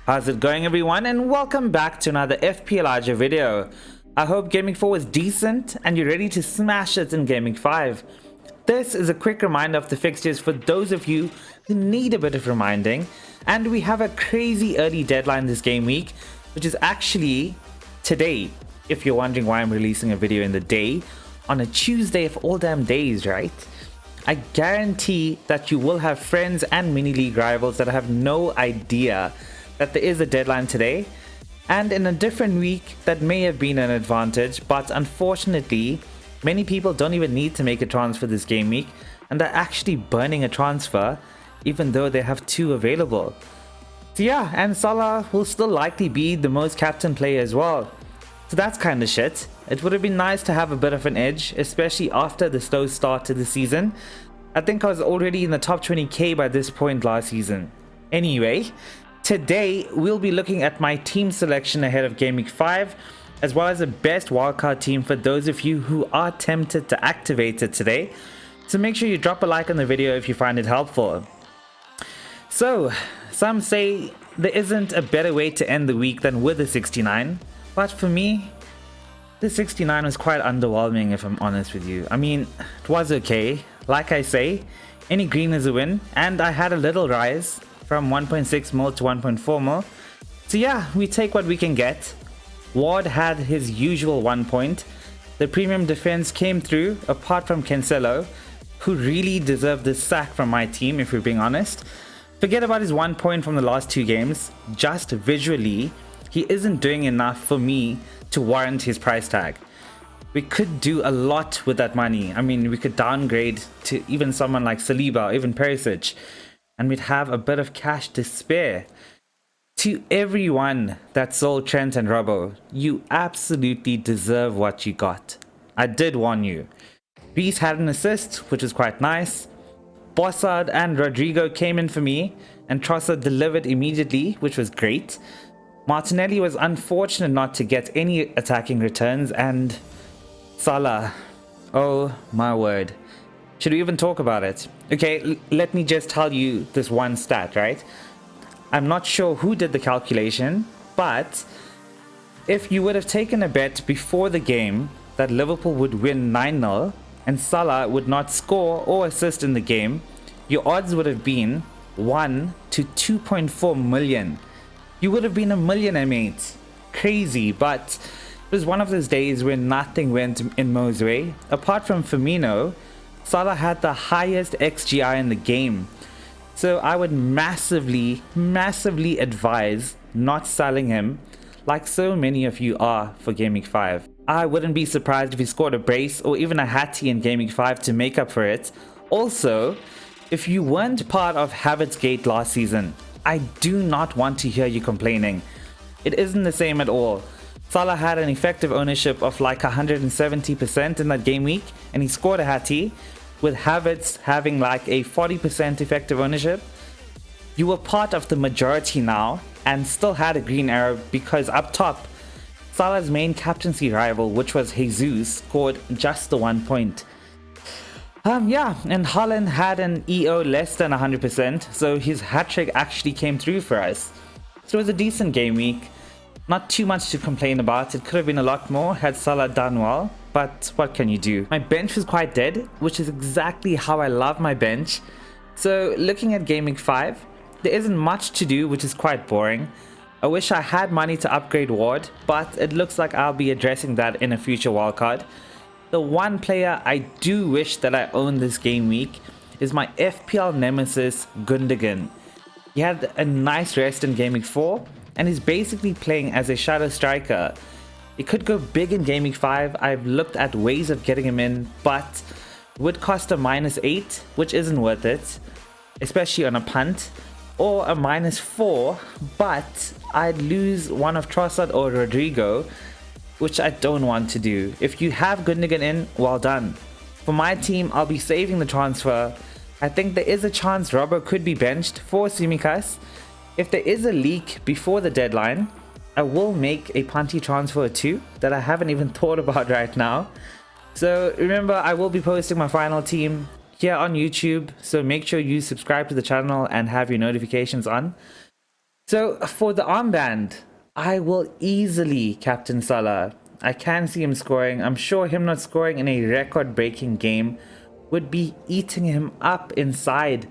How's it going, everyone, and welcome back to another FPL Articles video. I hope Gameweek 4 was decent and you're ready to smash it in Gameweek 5. This is a quick reminder of the fixtures for those of you who need a bit of reminding, and we have a crazy early deadline this game week, which is actually today, if you're wondering why I'm releasing a video in the day on a Tuesday of all damn days, right? I guarantee that you will have friends and mini league rivals that have no idea that there is a deadline today, and in a different week that may have been an advantage, but unfortunately many people don't even need to make a transfer this game week and they're actually burning a transfer even though they have two available. So yeah, and Salah will still likely be the most captain player as well. So that's kind of shit. It would have been nice to have a bit of an edge, especially after the slow start to the season. I think I was already in the top 20k by this point last season. Anyway, today we'll be looking at my team selection ahead of Gameweek 5, as well as the best wildcard team for those of you who are tempted to activate it today. So make sure you drop a like on the video if you find it helpful. So, some say there isn't a better way to end the week than with a 69, but for me, the 69 was quite underwhelming if I'm honest with you. I mean, it was okay. Like I say, any green is a win, and I had a little rise from 1.6 mil to 1.4 mil. So yeah, we take what we can get. Ward had his usual 1 point. The premium defense came through, apart from Cancelo, who really deserved this sack from my team if we're being honest. Forget about his 1 point from the last two games. Just visually, he isn't doing enough for me to warrant his price tag. We could do a lot with that money. I mean, we could downgrade to even someone like Saliba or even Perisic, and we'd have a bit of cash to spare. To everyone that sold Trent and Robbo, you absolutely deserve what you got. I did warn you. Beast had an assist, which was quite nice. Bossard and Rodrigo came in for me, and Trossard delivered immediately, which was great. Martinelli was unfortunate not to get any attacking returns, and Salah, oh my word. Should we even talk about it? Okay, let me just tell you this one stat, right? I'm not sure who did the calculation, but if you would have taken a bet before the game that Liverpool would win 9-0 and Salah would not score or assist in the game, your odds would have been 1 to 2.4 million. You would have been a millionaire, mate. Crazy, but it was one of those days when nothing went in Mo's way. Apart from Firmino, Salah had the highest XGI in the game. So I would massively advise not selling him like so many of you are for Gameweek 5. I wouldn't be surprised if he scored a brace or even a hattie in Gameweek 5 to make up for it. Also, if you weren't part of Havertz's Gate last season, I do not want to hear you complaining. It isn't the same at all. Salah had an effective ownership of like 170% in that game week, and he scored a hattie, with Havertz having like a 40% effective ownership. You were part of the majority now and still had a green arrow because up top, Salah's main captaincy rival, which was Jesus, scored just the 1 point. Yeah, and Haaland had an EO less than 100%, so his hat-trick actually came through for us. So it was a decent game week. Not too much to complain about. It could have been a lot more had Salah done well, but what can you do? My bench was quite dead, which is exactly how I love my bench. So looking at Gameweek 5, there isn't much to do, which is quite boring. I wish I had money to upgrade Ward, but it looks like I'll be addressing that in a future wildcard. The one player I do wish that I owned this game week is my FPL nemesis Gundogan. He had a nice rest in Gameweek 4, and he's basically playing as a shadow striker. It could go big in Gameweek 5. I've looked at ways of getting him in, but it would cost a -8, which isn't worth it, especially on a punt, or a -4, but I'd lose one of Trossard or Rodrigo, which I don't want to do. If you have Gundogan in, well done. For my team, I'll be saving the transfer. I think there is a chance Robbo could be benched for Tsimikas. If there is a leak before the deadline, I will make a punty transfer too that I haven't even thought about right now. So remember, I will be posting my final team here on YouTube, so make sure you subscribe to the channel and have your notifications on. So for the armband, I will easily captain Salah. I can see him scoring. I'm sure him not scoring in a record-breaking game would be eating him up inside.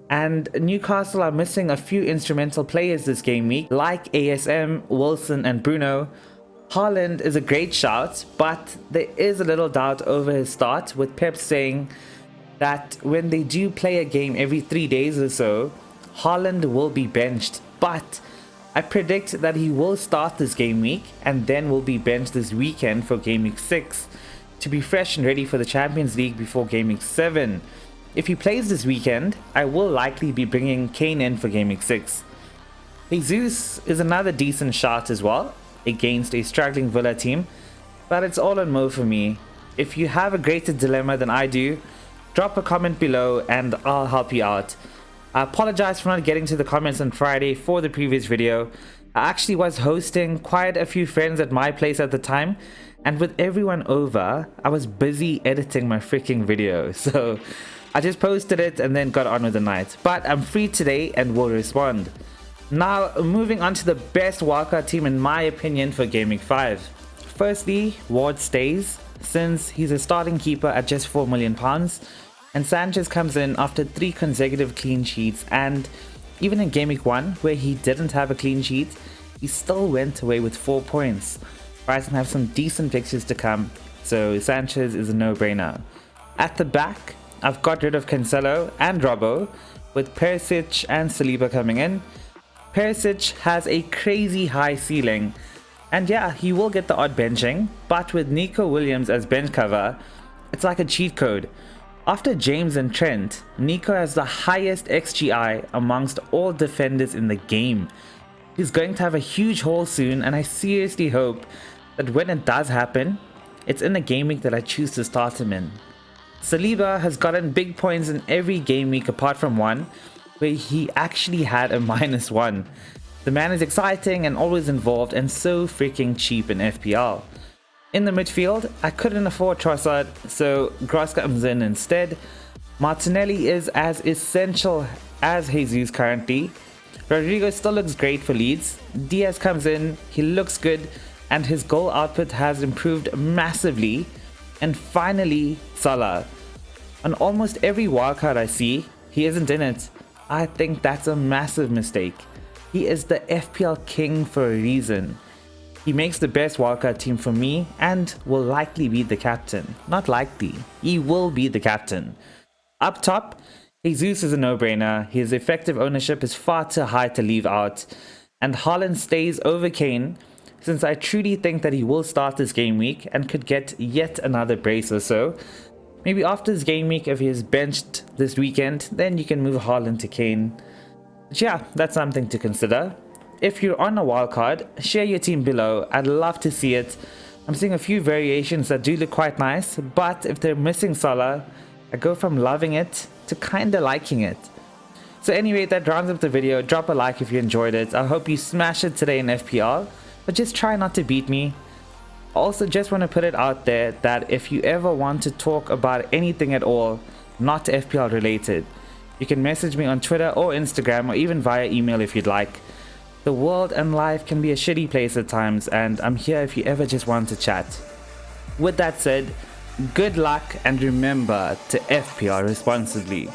And Newcastle are missing a few instrumental players this game week, like ASM, Wilson and Bruno. Haaland is a great shout, but there is a little doubt over his start, with Pep saying that when they do play a game every 3 days or so, Haaland will be benched. But I predict that he will start this game week and then will be benched this weekend for game week 6 to be fresh and ready for the Champions League before game week 7. If he plays this weekend, I will likely be bringing Kane in for game week 6. Jesus is another decent shot as well against a struggling Villa team, but it's all on Mo for me. If you have a greater dilemma than I do, drop a comment below and I'll help you out. I apologize for not getting to the comments on Friday for the previous video. I actually was hosting quite a few friends at my place at the time, and with everyone over, I was busy editing my freaking video, so I just posted it and then got on with the night. But I'm free today and will respond. Now, moving on to the best wildcard team in my opinion for Gameweek 5. Firstly, Ward stays, since he's a starting keeper at just £4 million, and Sanchez comes in after 3 consecutive clean sheets, and even in Gameweek 1, where he didn't have a clean sheet, he still went away with 4 points. Brighton have some decent fixtures to come, so Sanchez is a no-brainer. At the back, I've got rid of Cancelo and Robbo, with Perisic and Saliba coming in. Perisic has a crazy high ceiling, and yeah, he will get the odd benching, but with Nico Williams as bench cover, it's like a cheat code. After James and Trent, Nico has the highest XGI amongst all defenders in the game. He's going to have a huge haul soon, and I seriously hope that when it does happen, it's in a game week that I choose to start him in. Saliba has gotten big points in every game week apart from one, where he actually had a -1. The man is exciting and always involved, and so freaking cheap in FPL. In the midfield, I couldn't afford Trossard, so Gross comes in instead. Martinelli is as essential as Jesus currently. Rodrigo still looks great for Leeds. Diaz comes in, he looks good, and his goal output has improved massively. And finally, Salah. On almost every wildcard I see, he isn't in it. I think that's a massive mistake. He is the FPL king for a reason. He makes the best wildcard team for me and will likely be the captain. Not likely, he will be the captain. Up top, Jesus is a no-brainer. His effective ownership is far too high to leave out. And Haaland stays over Kane, since I truly think that he will start this game week and could get yet another brace or so. Maybe after this game week, if he is benched this weekend, then you can move Haaland to Kane. But yeah, that's something to consider. If you're on a wildcard, share your team below. I'd love to see it. I'm seeing a few variations that do look quite nice, but if they're missing Salah, I go from loving it to kinda liking it. So anyway, that rounds up the video. Drop a like if you enjoyed it. I hope you smash it today in FPL, but just try not to beat me. Also, just want to put it out there that if you ever want to talk about anything at all, not FPL related, you can message me on Twitter or Instagram, or even via email if you'd like. The world and life can be a shitty place at times, and I'm here if you ever just want to chat. With that said, good luck, and remember to FPL responsibly.